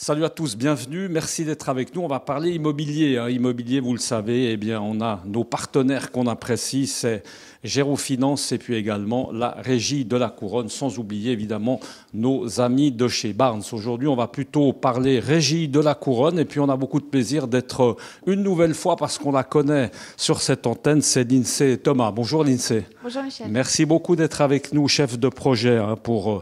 Salut à tous, bienvenue, merci d'être avec nous. On va parler immobilier. Immobilier, vous le savez, eh bien, on a nos partenaires qu'on apprécie, c'est Gérofinance et puis également la Régie de la Couronne, sans oublier évidemment nos amis de chez Barnes. Aujourd'hui, on va plutôt parler Régie de la Couronne et puis on a beaucoup de plaisir d'être une nouvelle fois parce qu'on la connaît sur cette antenne, c'est Lindsay Thomas. Bonjour Lindsay. Bonjour Michel. Merci beaucoup d'être avec nous, chef de projet pour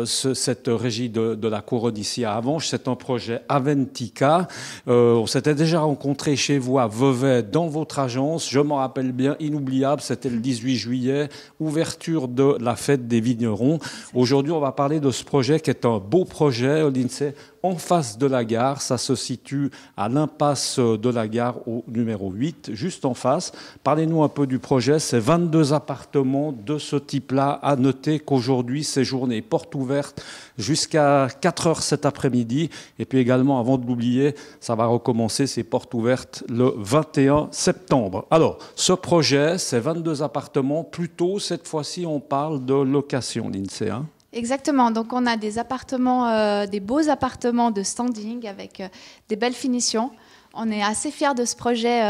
cette Régie de la Couronne ici à Avenches. C'est un projet Aventica. On s'était déjà rencontré chez vous à Vevey dans votre agence. Je m'en rappelle bien, inoubliable, c'était le 18 juillet, ouverture de la fête des vignerons. Aujourd'hui, on va parler de ce projet qui est un beau projet, Lindsay, en face de la gare. Ça se situe à l'impasse de la gare au numéro 8, juste en face. Parlez-nous un peu du projet. C'est 22 appartements de ce type-là. À noter qu'aujourd'hui, c'est journée porte ouverte jusqu'à 4 heures cet après-midi. Et puis également, avant de l'oublier, ça va recommencer ses portes ouvertes le 21 septembre. Alors, ce projet, c'est 22 appartements. Plutôt, cette fois-ci, on parle de location, Lindsay, hein? Exactement, donc on a des appartements, des beaux appartements de standing avec des belles finitions. On est assez fiers de ce projet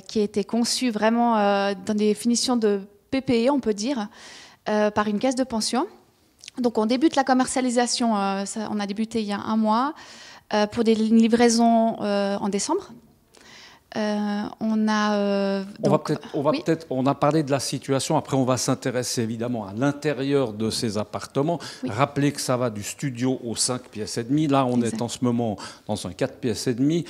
qui a été conçu vraiment dans des finitions de PPE, on peut dire, par une caisse de pension. Donc on débute la commercialisation, on a débuté il y a un mois, pour des livraisons en décembre. On a parlé de la situation, après on va s'intéresser évidemment à l'intérieur de ces appartements. Oui. Rappelez que ça va du studio aux 5 pièces et demie. Là, on est en ce moment dans un 4 pièces et demie.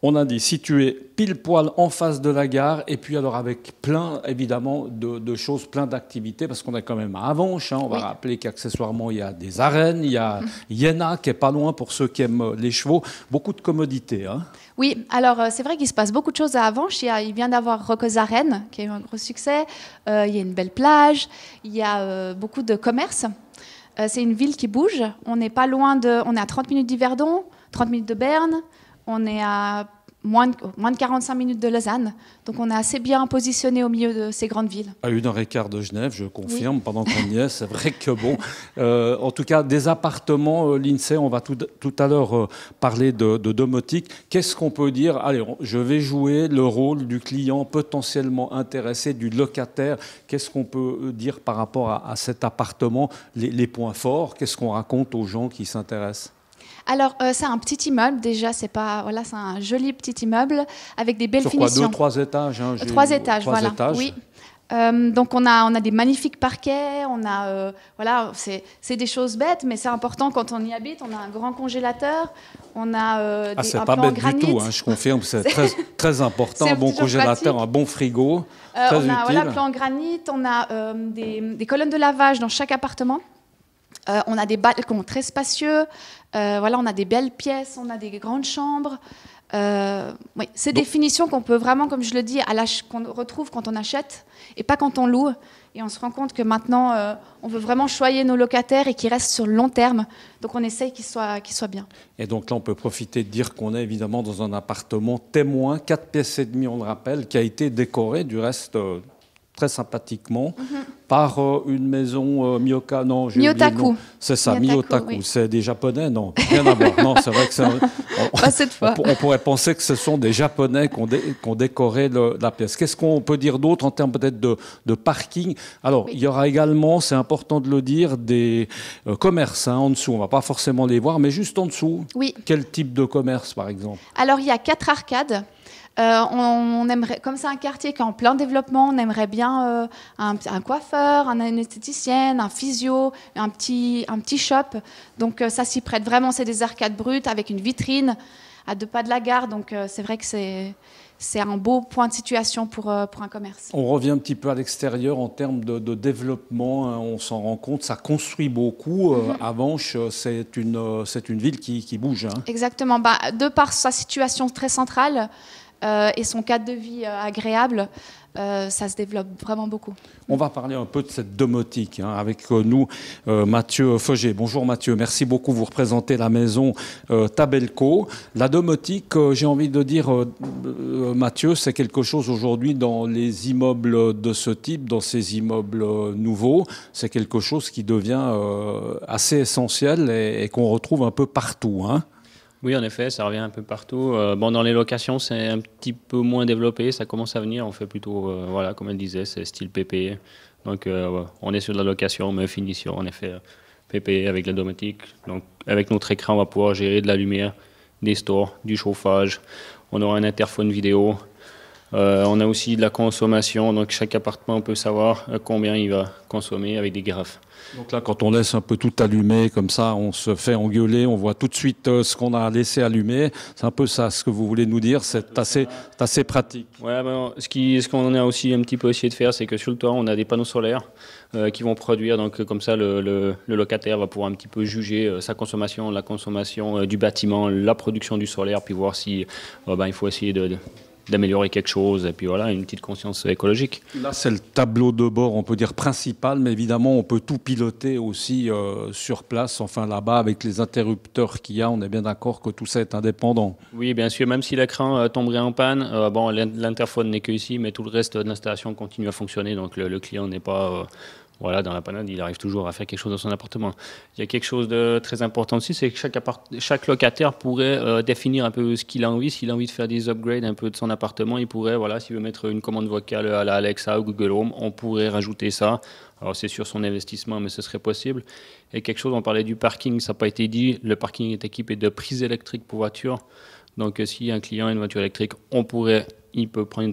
On a dit situé pile poil en face de la gare et puis alors avec plein évidemment de choses, plein d'activités parce qu'on est quand même à Avenches. On va rappeler qu'accessoirement il y a des arènes, il y a Iéna qui est pas loin pour ceux qui aiment les chevaux, beaucoup de commodités. Oui, alors c'est vrai qu'il se passe beaucoup de choses à Avenches. Il vient d'avoir Roques Arènes qui a eu un gros succès. Il y a une belle plage, il y a beaucoup de commerces. C'est une ville qui bouge. On n'est pas loin on est à 30 minutes d'Yverdon, 30 minutes de Berne. On est à moins de 45 minutes de Lausanne. Donc on est assez bien positionné au milieu de ces grandes villes. À 1h15 de Genève, je confirme, pendant qu'on y est. C'est vrai que bon... en tout cas, des appartements, Lindsay, on va tout à l'heure parler de domotique. Qu'est-ce qu'on peut dire? Allez, je vais jouer le rôle du client potentiellement intéressé, du locataire. Qu'est-ce qu'on peut dire par rapport à cet appartement? Les points forts, qu'est-ce qu'on raconte aux gens qui s'intéressent? Alors, c'est un petit immeuble, déjà, c'est un joli petit immeuble avec des belles finitions. Sur quoi, 2, 3 étages 3 étages, voilà. Étages. Oui. Donc, on a des magnifiques parquets, c'est des choses bêtes, mais c'est important quand on y habite. On a un grand congélateur, on a c'est un pas plan en bête granit. du tout, je confirme, c'est très important. Un bon congélateur, pratique. Un bon frigo, très utile. On a plan en granit, on a des colonnes de lavage dans chaque appartement. On a des balcons très spacieux, on a des belles pièces, on a des grandes chambres. C'est des finitions qu'on peut vraiment, comme je le dis, qu'on retrouve quand on achète et pas quand on loue. Et on se rend compte que maintenant, on veut vraiment choyer nos locataires et qu'ils restent sur le long terme. Donc on essaye qu'ils soient bien. Et donc là, on peut profiter de dire qu'on est évidemment dans un appartement témoin, 4 pièces et demie, on le rappelle, qui a été décoré du reste... très sympathiquement, par une maison Myotaku. C'est ça, Myotaku. Oui. C'est des Japonais? Non, rien à voir. Non, c'est vrai que pas cette fois. On pourrait penser que ce sont des Japonais qui ont décoré la pièce. Qu'est-ce qu'on peut dire d'autre en termes peut-être de parking? Alors, il y aura également, c'est important de le dire, des commerces en dessous. On ne va pas forcément les voir, mais juste en dessous. Oui. Quel type de commerce, par exemple? Alors, il y a 4 arcades. On aimerait, comme c'est un quartier qui est en plein développement, on aimerait bien un coiffeur, une esthéticienne, un physio, un petit shop. Donc ça s'y prête vraiment, c'est des arcades brutes avec une vitrine à 2 pas de la gare. Donc c'est vrai que c'est un beau point de situation pour un commerce. On revient un petit peu à l'extérieur en termes de développement, on s'en rend compte, ça construit beaucoup. Avenches, c'est une ville qui bouge. Exactement, de par sa situation très centrale, et son cadre de vie agréable, ça se développe vraiment beaucoup. On va parler un peu de cette domotique avec nous, Mathieu Feuger. Bonjour Mathieu, merci beaucoup. Vous représentez la maison Tabelco. La domotique, j'ai envie de dire, Mathieu, c'est quelque chose aujourd'hui dans les immeubles de ce type, dans ces immeubles nouveaux. C'est quelque chose qui devient assez essentiel et qu'on retrouve un peu partout. Oui, en effet, ça revient un peu partout. Dans les locations, c'est un petit peu moins développé. Ça commence à venir. On fait plutôt, voilà, comme elle disait, c'est style PP. Donc, on est sur de la location, mais finition, en effet, PP avec la domotique. Donc, avec notre écran, on va pouvoir gérer de la lumière, des stores, du chauffage. On aura un interphone vidéo. On a aussi de la consommation. Donc, chaque appartement peut savoir combien il va consommer avec des graphes. Donc là, quand on laisse un peu tout allumé, comme ça, on se fait engueuler, on voit tout de suite ce qu'on a laissé allumer. C'est un peu ça ce que vous voulez nous dire, c'est assez pratique. Ouais, ce qu'on a aussi un petit peu essayé de faire, c'est que sur le toit, on a des panneaux solaires qui vont produire. Donc comme ça, le locataire va pouvoir un petit peu juger sa consommation, la consommation du bâtiment, la production du solaire, puis voir si il faut essayer d'améliorer quelque chose, et puis voilà, une petite conscience écologique. Là, c'est le tableau de bord, on peut dire principal, mais évidemment, on peut tout piloter aussi sur place, enfin là-bas, avec les interrupteurs qu'il y a, on est bien d'accord que tout ça est indépendant. Oui, bien sûr, même si l'écran tomberait en panne, l'interphone n'est que ici, mais tout le reste de l'installation continue à fonctionner, donc le client n'est pas... dans la panade, il arrive toujours à faire quelque chose dans son appartement. Il y a quelque chose de très important aussi, c'est que chaque locataire pourrait définir un peu ce qu'il a envie. S'il a envie de faire des upgrades un peu de son appartement, il pourrait, s'il veut mettre une commande vocale à la Alexa ou Google Home, on pourrait rajouter ça. Alors c'est sur son investissement, mais ce serait possible. Et quelque chose, on parlait du parking, ça n'a pas été dit. Le parking est équipé de prises électriques pour voitures. Donc si un client a une voiture électrique, il peut prendre un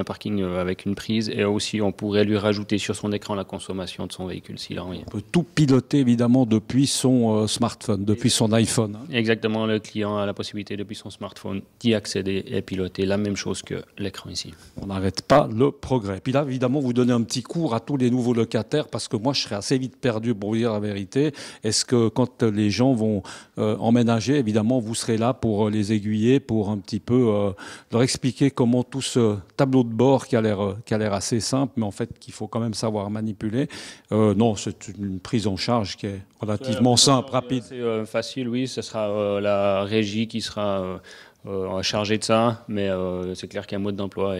parking avec une prise, et aussi on pourrait lui rajouter sur son écran la consommation de son véhicule s'il a envie. On peut tout piloter évidemment depuis son smartphone, depuis son iPhone. Exactement, le client a la possibilité depuis son smartphone d'y accéder et piloter la même chose que l'écran ici. On n'arrête pas le progrès. Puis là, évidemment, vous donnez un petit cours à tous les nouveaux locataires, parce que moi je serais assez vite perdu pour vous dire la vérité. Est-ce que quand les gens vont emménager, évidemment vous serez là pour les aiguiller, pour un petit peu leur expliquer comment tout ce tableau de bord qui a l'air assez simple, mais en fait qu'il faut quand même savoir manipuler. Non, c'est une prise en charge qui est relativement simple, rapide. C'est facile, oui. Ce sera la régie qui sera chargée de ça, mais c'est clair qu'un mode d'emploi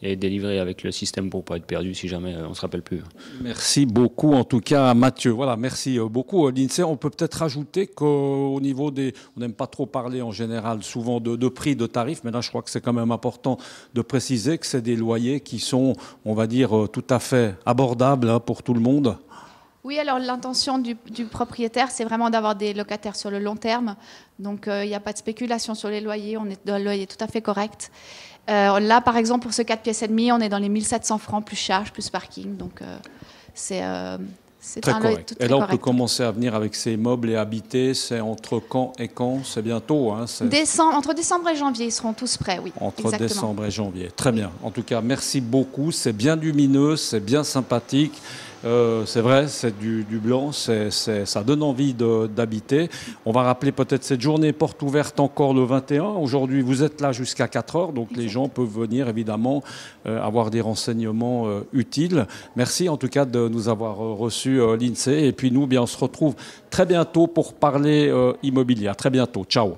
est délivré avec le système pour ne pas être perdu si jamais on ne se rappelle plus. Merci beaucoup en tout cas Mathieu. Voilà, merci beaucoup l'INSEE. On peut peut-être rajouter qu'au niveau des... On n'aime pas trop parler en général souvent de prix, de tarifs, mais là je crois que c'est quand même important de préciser que c'est des loyers qui sont, on va dire, tout à fait abordables pour tout le monde. Oui, alors l'intention du propriétaire, c'est vraiment d'avoir des locataires sur le long terme. Donc il n'y a pas de spéculation sur les loyers, on est dans un loyer tout à fait correct. Là, par exemple, pour ce 4 pièces et demie, on est dans les 1700 francs, plus charge, plus parking. Donc, c'est très un correct. Et là, on peut commencer à venir avec ces meubles et habiter. C'est entre quand et quand? C'est bientôt. Entre décembre et janvier, ils seront tous prêts, oui. Entre décembre et janvier. Très bien. En tout cas, merci beaucoup. C'est bien lumineux, c'est bien sympathique. C'est vrai, c'est du blanc, ça donne envie d'habiter. On va rappeler peut-être cette journée porte ouverte encore le 21. Aujourd'hui, vous êtes là jusqu'à 4 heures, donc les gens peuvent venir évidemment avoir des renseignements utiles. Merci en tout cas de nous avoir reçus l'INSEE. Et puis nous, on se retrouve très bientôt pour parler immobilier. À très bientôt. Ciao.